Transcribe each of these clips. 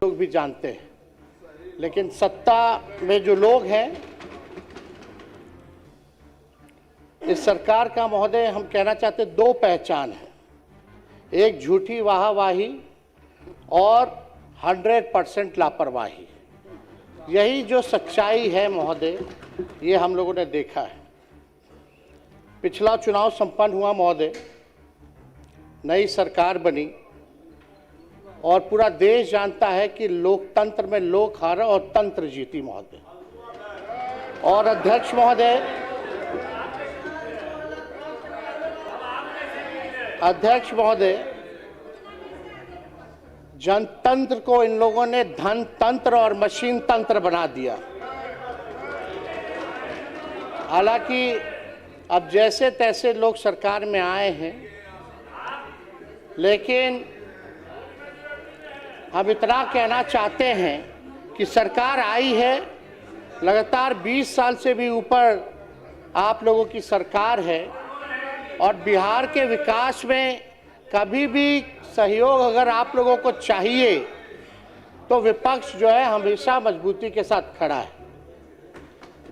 लोग भी जानते हैं, लेकिन सत्ता में जो लोग हैं, इस सरकार का महोदय हम कहना चाहते दो पहचान है, एक झूठी वाहवाही और 100% लापरवाही। यही जो सच्चाई है महोदय, ये हम लोगों ने देखा है। पिछला चुनाव संपन्न हुआ महोदय, नई सरकार बनी और पूरा देश जानता है कि लोकतंत्र में लोक हारा और तंत्र जीती महोदय। और अध्यक्ष महोदय, जनतंत्र को इन लोगों ने धन तंत्र और मशीन तंत्र बना दिया। हालांकि अब जैसे तैसे लोग सरकार में आए हैं, लेकिन हम इतना कहना चाहते हैं कि सरकार आई है, लगातार 20 साल से भी ऊपर आप लोगों की सरकार है और बिहार के विकास में कभी भी सहयोग अगर आप लोगों को चाहिए तो विपक्ष जो है हमेशा मजबूती के साथ खड़ा है।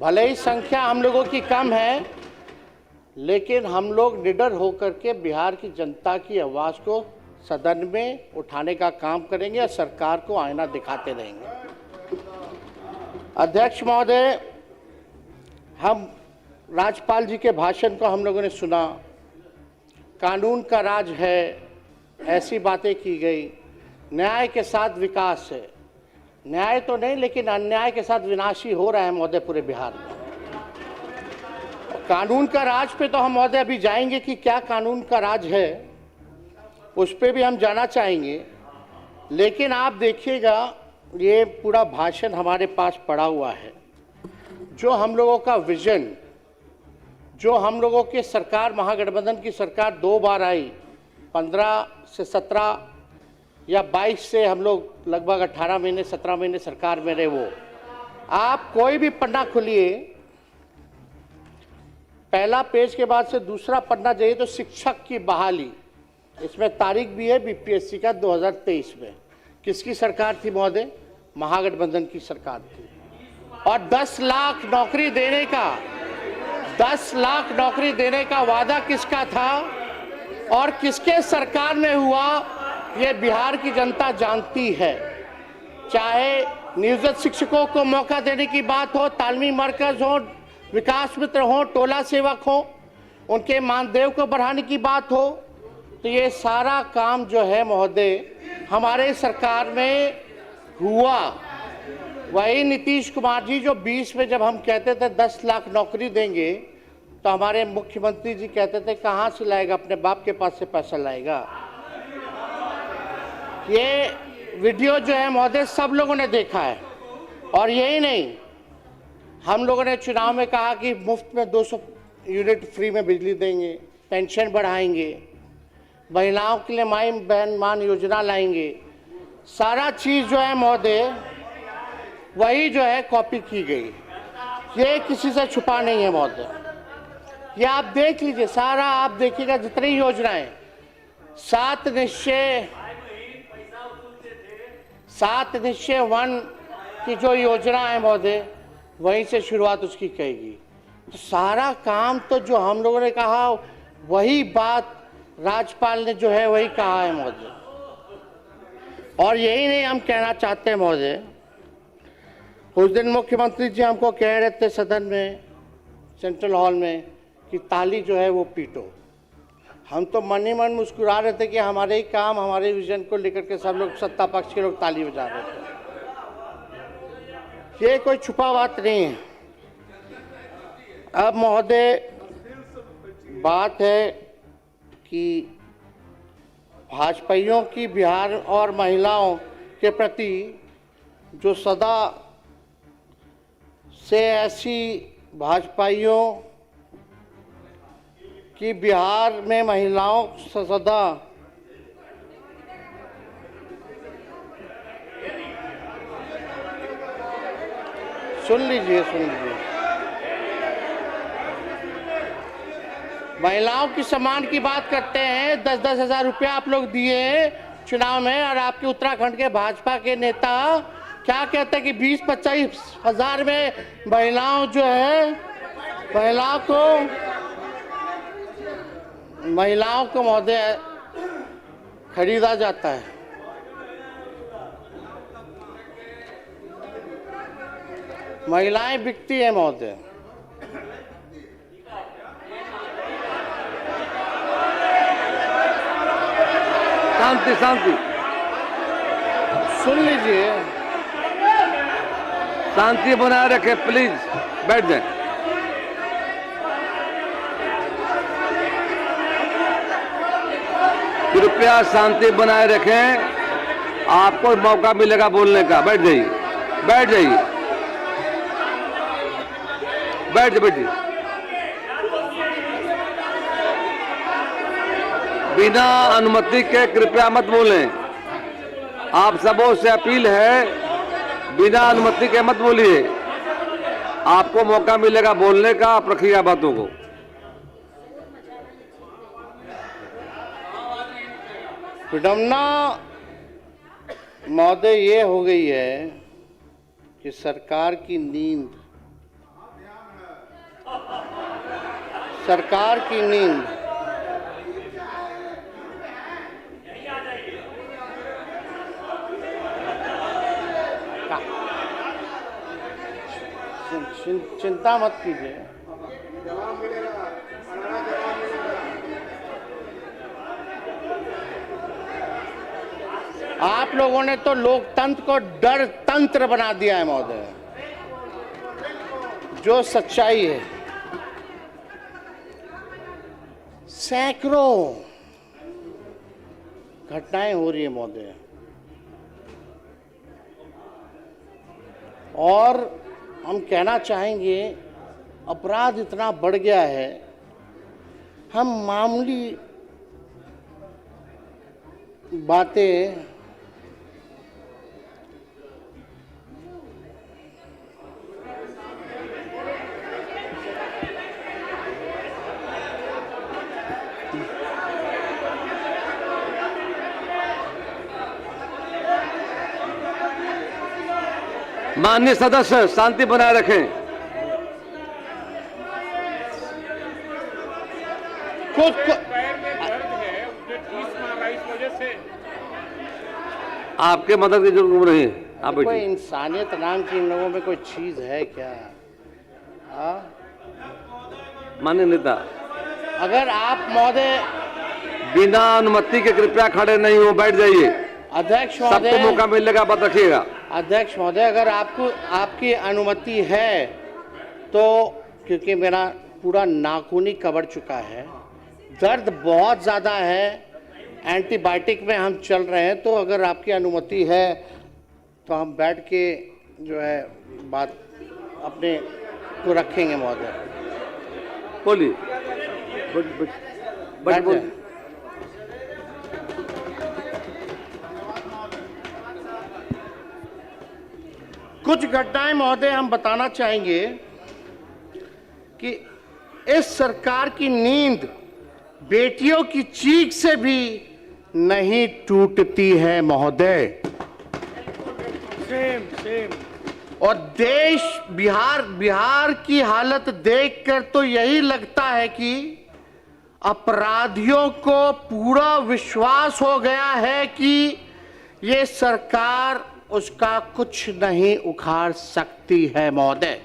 भले ही संख्या हम लोगों की कम है, लेकिन हम लोग निडर होकर के बिहार की जनता की आवाज़ को सदन में उठाने का काम करेंगे और सरकार को आईना दिखाते रहेंगे। अध्यक्ष महोदय, हम राज्यपाल जी के भाषण को हम लोगों ने सुना, कानून का राज है, ऐसी बातें की गई, न्याय के साथ विकास है। न्याय तो नहीं, लेकिन अन्याय के साथ विनाश ही हो रहा है महोदय पूरे बिहार में। कानून का राज पे तो हम महोदय अभी जाएंगे कि क्या कानून का राज है, उस पे भी हम जाना चाहेंगे। लेकिन आप देखिएगा, ये पूरा भाषण हमारे पास पड़ा हुआ है, जो हम लोगों का विजन, जो हम लोगों के सरकार, महागठबंधन की सरकार 2 बार आई, 15 से 17 या 22 से हम लोग लगभग 18 महीने 17 महीने सरकार में रहे। वो आप कोई भी पन्ना खोलिए, पहला पेज के बाद से दूसरा पन्ना जाइए तो शिक्षक की बहाली, इसमें तारीख भी है बीपीएससी का 2023 में। किसकी सरकार थी महोदय? महागठबंधन की सरकार थी। और 10 लाख नौकरी देने का 10 लाख नौकरी देने का वादा किसका था और किसके सरकार में हुआ, ये बिहार की जनता जानती है। चाहे नियोजित शिक्षकों को मौका देने की बात हो, तालमी मरकज हो, विकास मित्र हो, टोला सेवक हो, उनके मानदेय को बढ़ाने की बात हो, तो ये सारा काम जो है महोदय हमारे सरकार में हुआ। वही नीतीश कुमार जी जो 20 में जब हम कहते थे 10 लाख नौकरी देंगे, तो हमारे मुख्यमंत्री जी कहते थे कहाँ से लाएगा, अपने बाप के पास से पैसा लाएगा। ये वीडियो जो है महोदय सब लोगों ने देखा है। और यही नहीं, हम लोगों ने चुनाव में कहा कि मुफ्त में 200 यूनिट फ्री में बिजली देंगे, पेंशन बढ़ाएंगे, महिलाओं के लिए माई बहन मान योजना लाएंगे। सारा चीज़ जो है महोदय वही जो है कॉपी की गई, ये किसी से छुपा नहीं है महोदय। ये आप देख लीजिए, सारा आप देखिएगा जितनी योजनाएं, 7 निश्चय 1 की जो योजना है महोदय, वहीं से शुरुआत उसकी कहेगी। तो सारा काम तो जो हम लोगों ने कहा वही बात राज्यपाल ने जो है वही कहा है महोदय। और यही नहीं, हम कहना चाहते हैं महोदय, उस दिन मुख्यमंत्री जी हमको कह रहे थे सदन में, सेंट्रल हॉल में, कि ताली जो है वो पीटो। हम तो मन ही मन मुस्कुरा रहे थे कि हमारे ही काम, हमारे विजन को लेकर के सब लोग, सत्ता पक्ष के लोग ताली बजा रहे थे। ये कोई छुपा बात नहीं है। अब महोदय बात है कि भाजपाइयों की बिहार और महिलाओं के प्रति जो सदा से ऐसी भाजपाइयों की बिहार में महिलाओं से सदा सुन लीजिए महिलाओं की सम्मान की बात करते हैं। 10-10 हज़ार रुपया आप लोग दिए हैं चुनाव में, और आपके उत्तराखंड के भाजपा के नेता क्या कहते हैं कि 20-25 हजार में महिलाओं जो है, महिलाओं को महोदय खरीदा जाता है। महिलाएं बिकती है महोदय। शांति शांति, सुन लीजिए, शांति बनाए रखें प्लीज, बैठ जाएं। कृपया शांति बनाए रखें, आपको मौका मिलेगा बोलने का। बैठ जाइए, बैठ जाइए, बैठ बैठिए। बिना अनुमति के कृपया मत बोलें। आप सबों से अपील है, बिना अनुमति के मत बोलिए। आपको मौका मिलेगा बोलने का, आप रखिएगा बातों को। विडम्बना महोदय ये हो गई है कि सरकार की नींद चिंता मत कीजिए। आप लोगों ने तो लोकतंत्र को डर तंत्र बना दिया है महोदय। जो सच्चाई है, सैकड़ों घटनाएं हो रही है महोदय, और हम कहना चाहेंगे अपराध इतना बढ़ गया है, हम मामूली बातें माननीय सदस्य शांति बनाए रखें। कुछ आपके मदद की जरूरत नहीं है, आप कोई बैठिए। इंसानियत नाम की इन लोगों में कोई चीज है क्या? माननीय नेता, अगर आप महोदय, बिना अनुमति के कृपया खड़े नहीं हो, बैठ जाइए। अध्यक्ष सबको महोदय, मौका मिलेगा, बात रखिएगा। अध्यक्ष महोदय, अगर आपकी अनुमति है तो, क्योंकि मेरा पूरा नाखून ही कबर चुका है, दर्द बहुत ज़्यादा है, एंटीबायोटिक में हम चल रहे हैं, तो अगर आपकी अनुमति है तो हम बैठ के जो है बात अपने को रखेंगे महोदय। बोलिए, बैठ जाएं। कुछ घटनाएं महोदय हम बताना चाहेंगे कि इस सरकार की नींद बेटियों की चीख से भी नहीं टूटती है महोदय। और देश बिहार की हालत देखकर तो यही लगता है कि अपराधियों को पूरा विश्वास हो गया है कि ये सरकार उसका कुछ नहीं उखाड़ सकती है महोदय।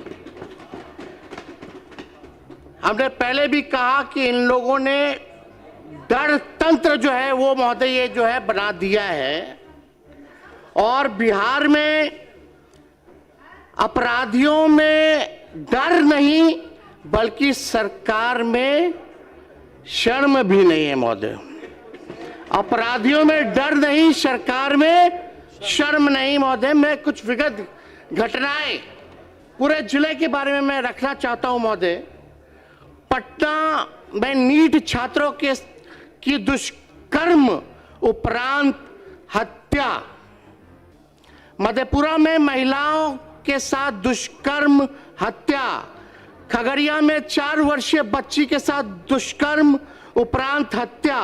हमने पहले भी कहा कि इन लोगों ने डर तंत्र जो है वो महोदय ये जो है बना दिया है, और बिहार में अपराधियों में डर नहीं बल्कि सरकार में शर्म भी नहीं है महोदय। अपराधियों में डर नहीं, सरकार में शर्म नहीं महोदय। मैं कुछ विगत घटनाएं पूरे जिले के बारे में मैं रखना चाहता हूं महोदय। पटना में नीट छात्रों की दुष्कर्म उपरांत हत्या, मधेपुरा में महिलाओं के साथ दुष्कर्म हत्या, खगड़िया में 4 वर्षीय बच्ची के साथ दुष्कर्म उपरांत हत्या,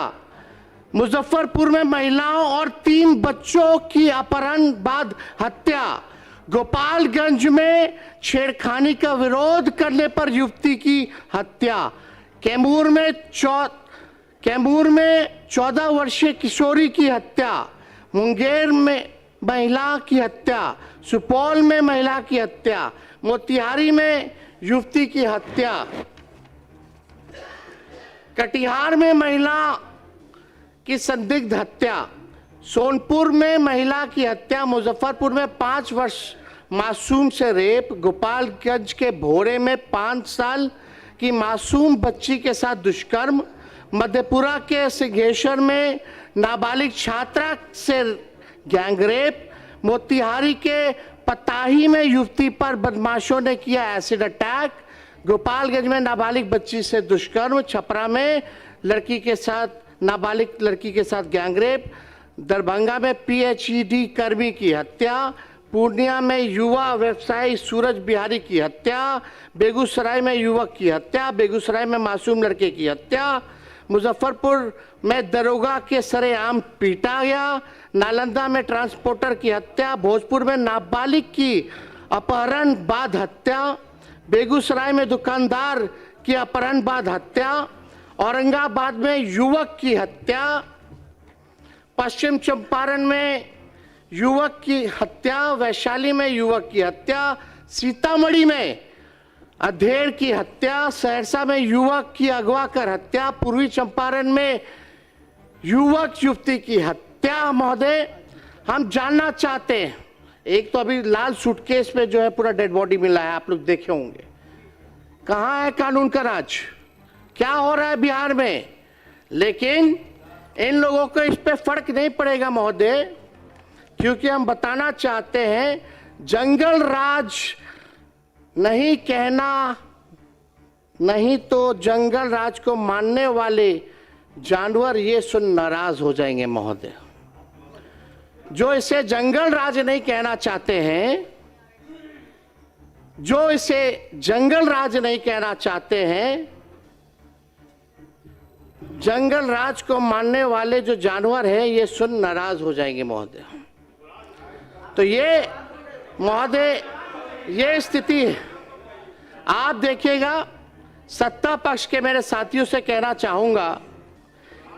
मुजफ्फरपुर में महिलाओं और 3 बच्चों की अपहरण बाद हत्या, गोपालगंज में छेड़खानी का विरोध करने पर युवती की हत्या, कैमूर में 14 वर्षीय किशोरी की हत्या, मुंगेर में महिला की हत्या, सुपौल में महिला की हत्या, मोतिहारी में युवती की हत्या, कटिहार में महिला की संदिग्ध हत्या, सोनपुर में महिला की हत्या, मुजफ्फरपुर में 5 वर्ष मासूम से रेप, गोपालगंज के भोरे में 5 साल की मासूम बच्ची के साथ दुष्कर्म, मधेपुरा के सिंहेश्वर में नाबालिग छात्रा से गैंगरेप, मोतिहारी के पताही में युवती पर बदमाशों ने किया एसिड अटैक, गोपालगंज में नाबालिग बच्ची से दुष्कर्म, छपरा में नाबालिग लड़की के साथ गैंगरेप, दरभंगा में पीएचईडी कर्मी की हत्या, पूर्णिया में युवा व्यवसायी सूरज बिहारी की हत्या, बेगूसराय में युवक की हत्या, बेगूसराय में मासूम लड़के की हत्या, मुजफ्फरपुर में दरोगा के सरेआम पीटा गया, नालंदा में ट्रांसपोर्टर की हत्या, भोजपुर में नाबालिग की अपहरण बाद हत्या, बेगूसराय में दुकानदार की अपहरण बाद हत्या, औरंगाबाद में युवक की हत्या, पश्चिम चंपारण में युवक की हत्या, वैशाली में युवक की हत्या, सीतामढ़ी में अधेड़ की हत्या, सहरसा में युवक की अगवा कर हत्या, पूर्वी चंपारण में युवक युवती की हत्या। महोदय, हम जानना चाहते हैं, एक तो अभी लाल सूटकेस में जो है पूरा डेड बॉडी मिला है, आप लोग देखे होंगे, कहाँ है कानून का राज, क्या हो रहा है बिहार में? लेकिन इन लोगों को इस पे फर्क नहीं पड़ेगा महोदय, क्योंकि हम बताना चाहते हैं जंगल राज नहीं कहना, नहीं तो जंगल राज को मानने वाले जानवर ये सुन नाराज हो जाएंगे महोदय। जो इसे जंगल राज नहीं कहना चाहते हैं, जो इसे जंगल राज नहीं कहना चाहते हैं, जंगल राज को मानने वाले जो जानवर हैं ये सुन नाराज हो जाएंगे महोदय। तो ये महोदय ये स्थिति है। आप देखिएगा, सत्ता पक्ष के मेरे साथियों से कहना चाहूंगा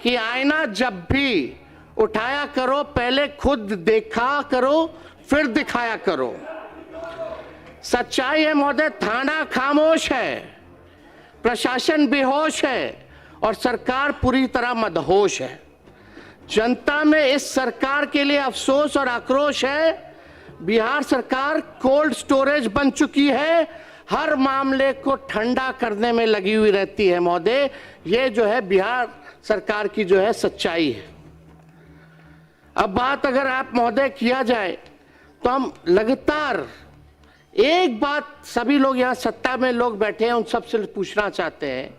कि आईना जब भी उठाया करो पहले खुद देखा करो फिर दिखाया करो। सच्चाई है महोदय, थाना खामोश है, प्रशासन बेहोश है और सरकार पूरी तरह मदहोश है। जनता में इस सरकार के लिए अफसोस और आक्रोश है। बिहार सरकार कोल्ड स्टोरेज बन चुकी है, हर मामले को ठंडा करने में लगी हुई रहती है महोदय। ये जो है बिहार सरकार की जो है सच्चाई है। अब बात अगर आप महोदय किया जाए तो हम लगातार एक बात सभी लोग यहाँ सत्ता में लोग बैठे हैं उन सबसे पूछना चाहते हैं,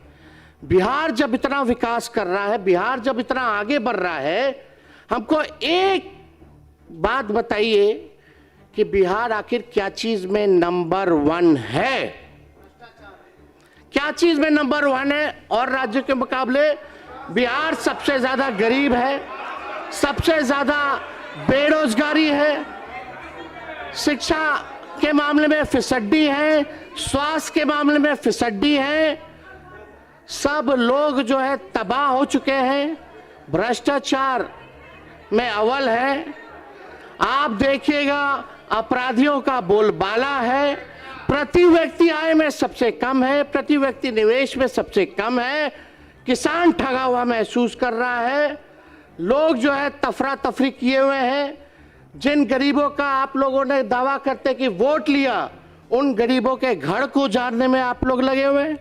बिहार जब इतना विकास कर रहा है, बिहार जब इतना आगे बढ़ रहा है, हमको एक बात बताइए कि बिहार आखिर क्या चीज में नंबर 1 है? क्या चीज में नंबर 1 है? और राज्यों के मुकाबले बिहार सबसे ज्यादा गरीब है, सबसे ज्यादा बेरोजगारी है, शिक्षा के मामले में फिसड्डी है, स्वास्थ्य के मामले में फिसड्डी है, सब लोग जो है तबाह हो चुके हैं, भ्रष्टाचार में अव्वल है। आप देखिएगा अपराधियों का बोलबाला है, प्रति व्यक्ति आय में सबसे कम है, प्रति व्यक्ति निवेश में सबसे कम है, किसान ठगा हुआ महसूस कर रहा है, लोग जो है तफरा तफरी किए हुए हैं। जिन गरीबों का आप लोगों ने दावा करते कि वोट लिया, उन गरीबों के घर को उजाड़ने में आप लोग लगे हुए हैं।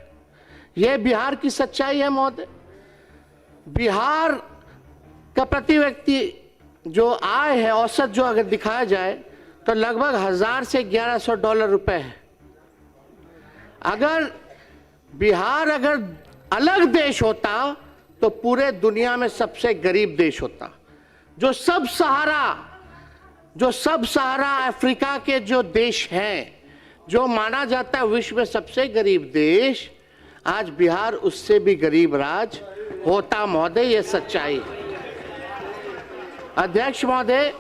यह बिहार की सच्चाई है महोदय। बिहार का प्रति व्यक्ति जो आय है औसत जो अगर दिखाया जाए तो लगभग 1000 से 1100 डॉलर रुपए है। अगर बिहार अगर अलग देश होता तो पूरे दुनिया में सबसे गरीब देश होता। जो सब सहारा अफ्रीका के जो देश हैं, जो माना जाता है विश्व में सबसे गरीब देश, आज बिहार उससे भी गरीब राज होता महोदय। ये सच्चाई है। अध्यक्ष महोदय,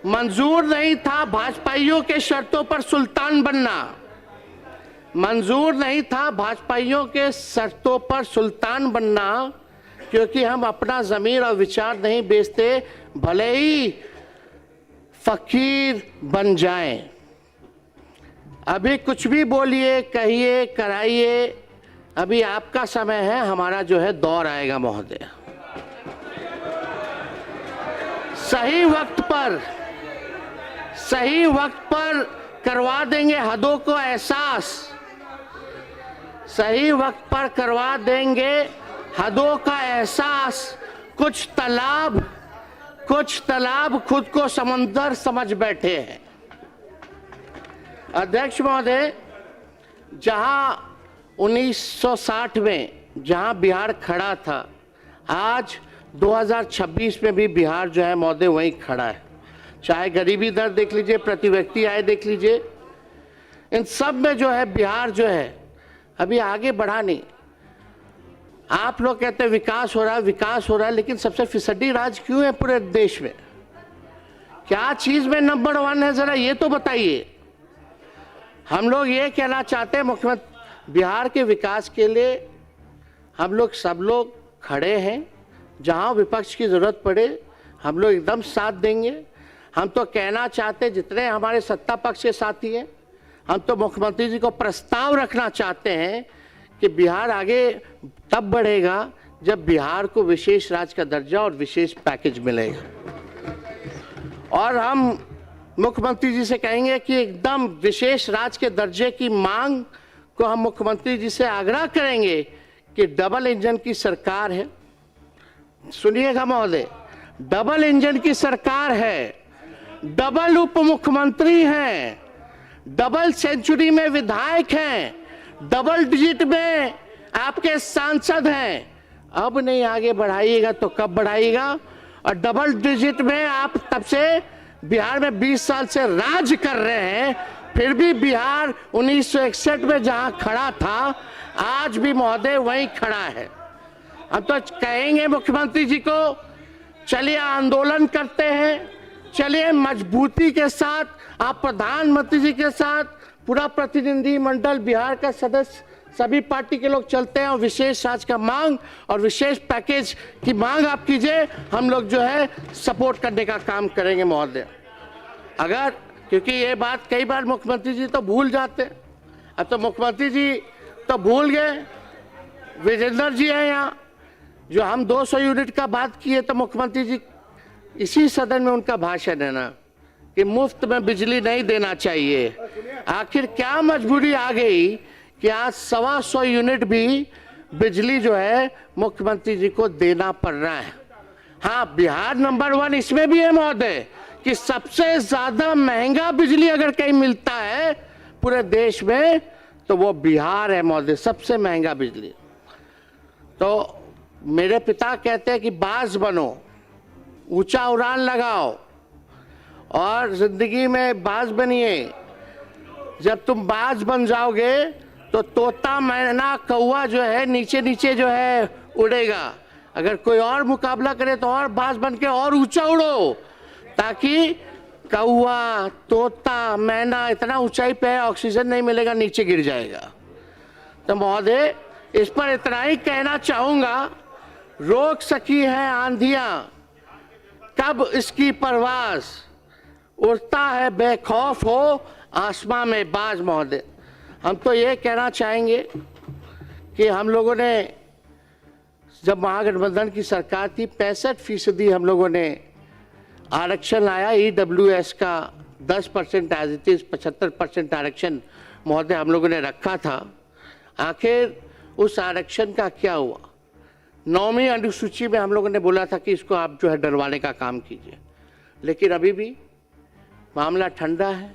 मंजूर नहीं था भाजपाइयों के शर्तों पर सुल्तान बनना, मंजूर नहीं था भाजपाइयों के शर्तों पर सुल्तान बनना, क्योंकि हम अपना ज़मीर और विचार नहीं बेचते, भले ही फकीर बन जाएं। अभी कुछ भी बोलिए, कहिए, कराइए, अभी आपका समय है, हमारा जो है दौर आएगा महोदय। सही वक्त पर करवा देंगे हदों को एहसास, सही वक्त पर करवा देंगे हदों का एहसास। कुछ तालाब खुद को समंदर समझ बैठे हैं। अध्यक्ष महोदय, जहां 1960 में जहां बिहार खड़ा था, आज 2026 में भी बिहार जो है महोदय वहीं खड़ा है। चाहे गरीबी दर देख लीजिए, प्रति व्यक्ति आय देख लीजिए, इन सब में जो है बिहार जो है अभी आगे बढ़ा नहीं। आप लोग कहते हैं विकास हो रहा है, लेकिन सबसे फिसड्डी राज क्यों है पूरे देश में? क्या चीज में नंबर 1 है, जरा ये तो बताइए। हम लोग ये कहना चाहते हैं, मुख्यमंत्री बिहार के विकास के लिए हम लोग सब लोग खड़े हैं। जहां विपक्ष की जरूरत पड़े हम लोग एकदम साथ देंगे। हम तो कहना चाहते, जितने हमारे सत्ता पक्ष के साथी हैं, हम तो मुख्यमंत्री जी को प्रस्ताव रखना चाहते हैं कि बिहार आगे तब बढ़ेगा जब बिहार को विशेष राज्य का दर्जा और विशेष पैकेज मिलेगा। और हम मुख्यमंत्री जी से कहेंगे कि एकदम विशेष राज्य के दर्जे की मांग को हम मुख्यमंत्री जी से आग्रह करेंगे कि डबल इंजन की सरकार है। सुनिएगा महोदय, डबल इंजन की सरकार है, डबल उप मुख्यमंत्री हैं, डबल सेंचुरी में विधायक हैं, डबल डिजिट में आपके सांसद हैं। अब नहीं आगे बढ़ाइएगा तो कब बढ़ाइएगा? और डबल डिजिट में आप तब से बिहार में 20 साल से राज कर रहे हैं, फिर भी बिहार 1961 में जहां खड़ा था आज भी महोदय वहीं खड़ा है। हम तो कहेंगे मुख्यमंत्री जी को, चलिए आंदोलन करते हैं, चलिए मजबूती के साथ आप प्रधानमंत्री जी के साथ पूरा प्रतिनिधि मंडल बिहार का सदस्य सभी पार्टी के लोग चलते हैं और विशेष राज्य का मांग और विशेष पैकेज की मांग आप कीजिए। हम लोग जो है सपोर्ट करने का काम करेंगे महोदय। अगर, क्योंकि ये बात कई बार मुख्यमंत्री जी तो भूल जाते हैं, अब तो मुख्यमंत्री जी तो भूल गए। विजेंद्र जी हैं यहाँ, जो हम 200 यूनिट का बात किए तो मुख्यमंत्री जी इसी सदन में उनका भाषण है ना कि मुफ्त में बिजली नहीं देना चाहिए। आखिर क्या मजबूरी आ गई कि आज 125 यूनिट भी बिजली जो है मुख्यमंत्री जी को देना पड़ रहा है। हाँ, बिहार नंबर 1 इसमें भी है महोदय कि सबसे ज्यादा महंगा बिजली अगर कहीं मिलता है पूरे देश में तो वो बिहार है महोदय, सबसे महंगा बिजली। तो मेरे पिता कहते हैं कि बाज बनो, ऊंचा उड़ान लगाओ और जिंदगी में बाज बनिए। जब तुम बाज बन जाओगे तो तोता, मैना, कौवा जो है नीचे नीचे जो है उड़ेगा। अगर कोई और मुकाबला करे तो और बाज बन के और ऊंचा उड़ो, ताकि कौवा, तोता, मैना इतना ऊंचाई पे है ऑक्सीजन नहीं मिलेगा, नीचे गिर जाएगा। तो महोदय इस पर इतना ही कहना चाहूंगा, रोक सकी है आंधियां कब इसकी परवाज, उड़ता है बेखौफ हो आसमां में बाज। महोदय हम तो ये कहना चाहेंगे कि हम लोगों ने जब महागठबंधन की सरकार थी 65% हम लोगों ने आरक्षण लाया। EWS का 10% एज इट इज 75% आरक्षण महोदय हम लोगों ने रखा था। आखिर उस आरक्षण का क्या हुआ? 9वीं अनुसूची में हम लोगों ने बोला था कि इसको आप जो है डरवाने का काम कीजिए, लेकिन अभी भी मामला ठंडा है,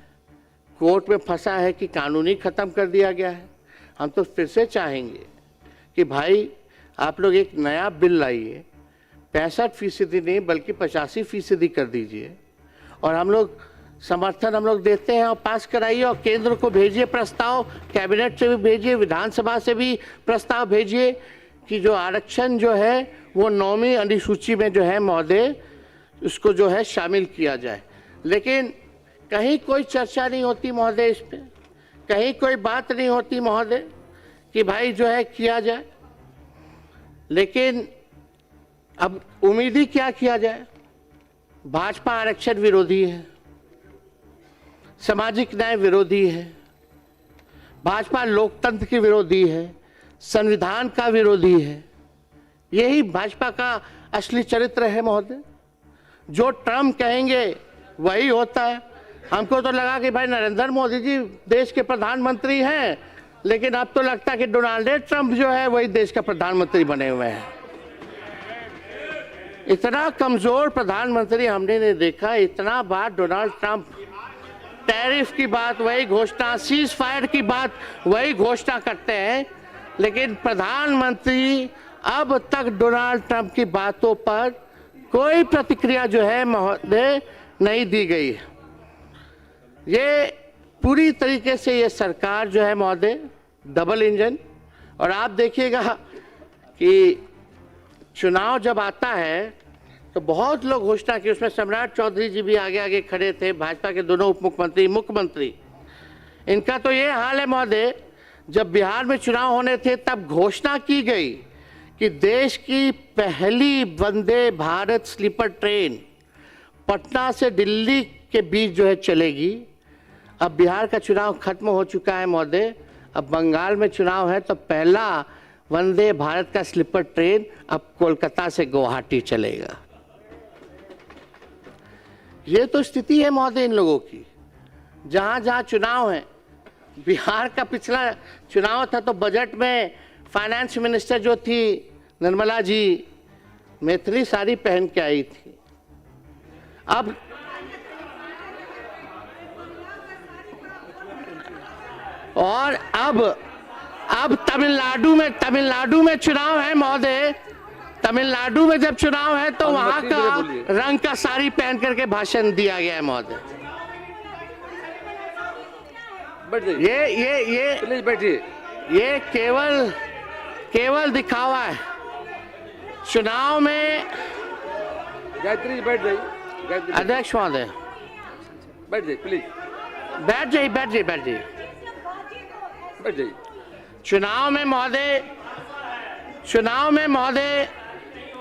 कोर्ट में फंसा है कि कानूनी ख़त्म कर दिया गया है। हम तो फिर से चाहेंगे कि भाई आप लोग एक नया बिल लाइए, 65% नहीं बल्कि 85% कर दीजिए, और हम लोग समर्थन हम लोग देते हैं और पास कराइए और केंद्र को भेजिए प्रस्ताव, कैबिनेट से भी भेजिए, विधानसभा से भी प्रस्ताव भेजिए कि जो आरक्षण जो है वो 9वीं अनुसूची में जो है महोदय उसको जो है शामिल किया जाए, लेकिन कहीं कोई चर्चा नहीं होती महोदय इस पे, कहीं कोई बात नहीं होती महोदय कि भाई जो है किया जाए। लेकिन अब उम्मीद ही क्या किया जाए। भाजपा आरक्षण विरोधी है, सामाजिक न्याय विरोधी है, भाजपा लोकतंत्र की विरोधी है, संविधान का विरोधी है। यही भाजपा का असली चरित्र है महोदय। जो ट्रम्प कहेंगे वही होता है। हमको तो लगा कि भाई नरेंद्र मोदी जी देश के प्रधानमंत्री हैं, लेकिन अब तो लगता है कि डोनाल्ड ट्रम्प जो है वही देश का प्रधानमंत्री बने हुए हैं। इतना कमजोर प्रधानमंत्री हमने नहीं देखा। इतना बार डोनाल्ड ट्रम्प टैरिफ की बात वही घोषणा, सीज फायर की बात वही घोषणा करते हैं, लेकिन प्रधानमंत्री अब तक डोनाल्ड ट्रंप की बातों पर कोई प्रतिक्रिया जो है महोदय नहीं दी गई है। ये पूरी तरीके से ये सरकार जो है महोदय डबल इंजन। और आप देखिएगा कि चुनाव जब आता है तो बहुत लोग घोषणा की, उसमें सम्राट चौधरी जी भी आगे आगे खड़े थे, भाजपा के दोनों उप मुख्यमंत्री, मुख्यमंत्री। इनका तो ये हाल है महोदय, जब बिहार में चुनाव होने थे तब घोषणा की गई कि देश की पहली वंदे भारत स्लीपर ट्रेन पटना से दिल्ली के बीच जो है चलेगी। अब बिहार का चुनाव खत्म हो चुका है महोदय, अब बंगाल में चुनाव है, तो पहला वंदे भारत का स्लीपर ट्रेन अब कोलकाता से गुवाहाटी चलेगा। ये तो स्थिति है महोदय इन लोगों की। जहां जहां चुनाव है, बिहार का पिछला चुनाव था तो बजट में फाइनेंस मिनिस्टर जो थी निर्मला जी मैथिली साड़ी पहन के आई थी। अब तमिलनाडु में चुनाव है महोदय। तमिलनाडु में जब चुनाव है तो वहां का रंग का साड़ी पहन करके भाषण दिया गया है महोदय। ये बैठिए, ये केवल दिखावा है। चुनाव में गायत्री जी बैठ जाइए। अध्यक्ष महोदय बैठ जाइए प्लीज, बैठ जाइए। चुनाव में महोदय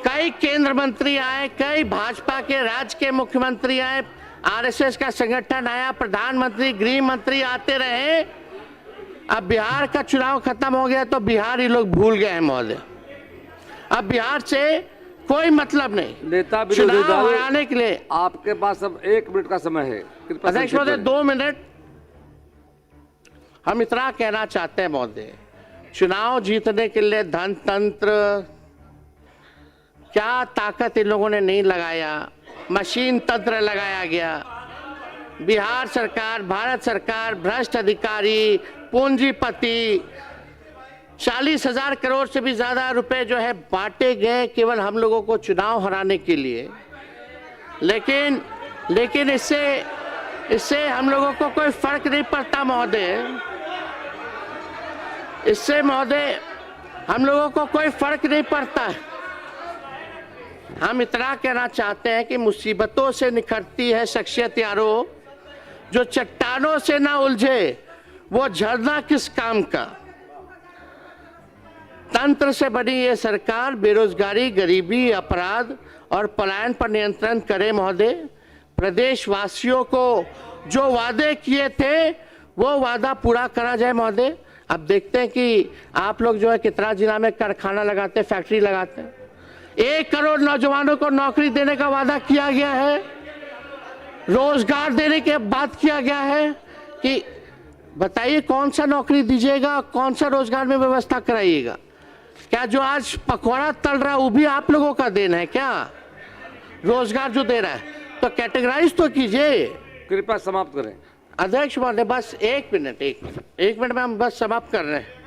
कई केंद्र मंत्री आए, कई भाजपा के राज्य के मुख्यमंत्री आए, आरएसएस का संगठन आया, प्रधानमंत्री, गृह मंत्री आते रहे। अब बिहार का चुनाव खत्म हो गया तो बिहार ही लोग भूल गए हैं महोदय। अब बिहार से कोई मतलब नहीं। नेता चुनाव हराने के लिए आपके पास अब 1 मिनट का समय है। अध्यक्ष महोदय 2 मिनट। हम इतना कहना चाहते हैं महोदय, चुनाव जीतने के लिए धन तंत्र क्या ताकत इन लोगों ने नहीं लगाया, मशीन तंत्र लगाया गया। बिहार सरकार, भारत सरकार, भ्रष्ट अधिकारी, पूंजीपति, 40,000 करोड़ से भी ज्यादा रुपए जो है बांटे गए केवल हम लोगों को चुनाव हराने के लिए। लेकिन इससे हम लोगों को कोई फर्क नहीं पड़ता महोदय। इससे महोदय हम लोगों को कोई फर्क नहीं पड़ता। हम इतना कहना चाहते हैं कि मुसीबतों से निखरती है शख्सियत यारो, जो चट्टानों से ना उलझे वो झरना किस काम का। तंत्र से बनी ये सरकार बेरोजगारी, गरीबी, अपराध और पलायन पर नियंत्रण करे महोदय। प्रदेशवासियों को जो वादे किए थे वो वादा पूरा करा जाए महोदय। अब देखते हैं कि आप लोग जो है कितना जिला में कारखाना लगाते, फैक्ट्री लगाते। 1 करोड़ नौजवानों को नौकरी देने का वादा किया गया है, रोजगार देने की बात किया गया है कि बताइए कौन सा नौकरी दीजिएगा, कौन सा रोजगार में व्यवस्था कराइएगा। क्या जो आज पकौड़ा तल रहा है वो भी आप लोगों का देन है क्या? रोजगार जो दे रहा है तो कैटेगराइज तो कीजिए। कृपया समाप्त करें। अध्यक्ष महोदय बस 1 मिनट में हम बस समाप्त कर रहे हैं।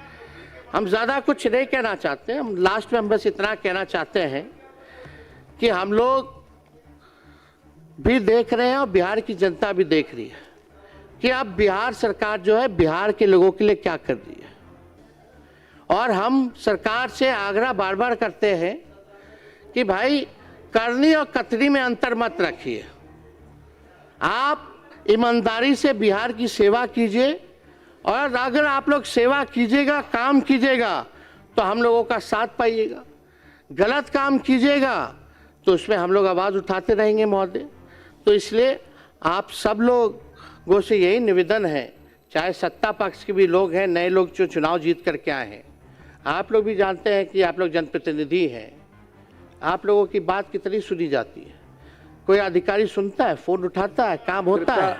हम ज़्यादा कुछ नहीं कहना चाहते, हम लास्ट में हम बस इतना कहना चाहते हैं कि हम लोग भी देख रहे हैं और बिहार की जनता भी देख रही है कि अब बिहार सरकार जो है बिहार के लोगों के लिए क्या कर रही है। और हम सरकार से आग्रह बार बार करते हैं कि भाई करनी और कतरी में अंतर मत रखिए। आप ईमानदारी से बिहार की सेवा कीजिए, और अगर आप लोग सेवा कीजिएगा, काम कीजिएगा, तो हम लोगों का साथ पाइएगा। गलत काम कीजिएगा तो उसमें हम लोग आवाज़ उठाते रहेंगे महोदय। तो इसलिए आप सब लोगों से यही निवेदन है, चाहे सत्ता पक्ष के भी लोग हैं, नए लोग जो चुनाव जीत करके आए हैं, आप लोग भी जानते हैं कि आप लोग जनप्रतिनिधि हैं, आप लोगों की बात कितनी सुनी जाती है। कोई अधिकारी सुनता है, फ़ोन उठाता है, काम होता है?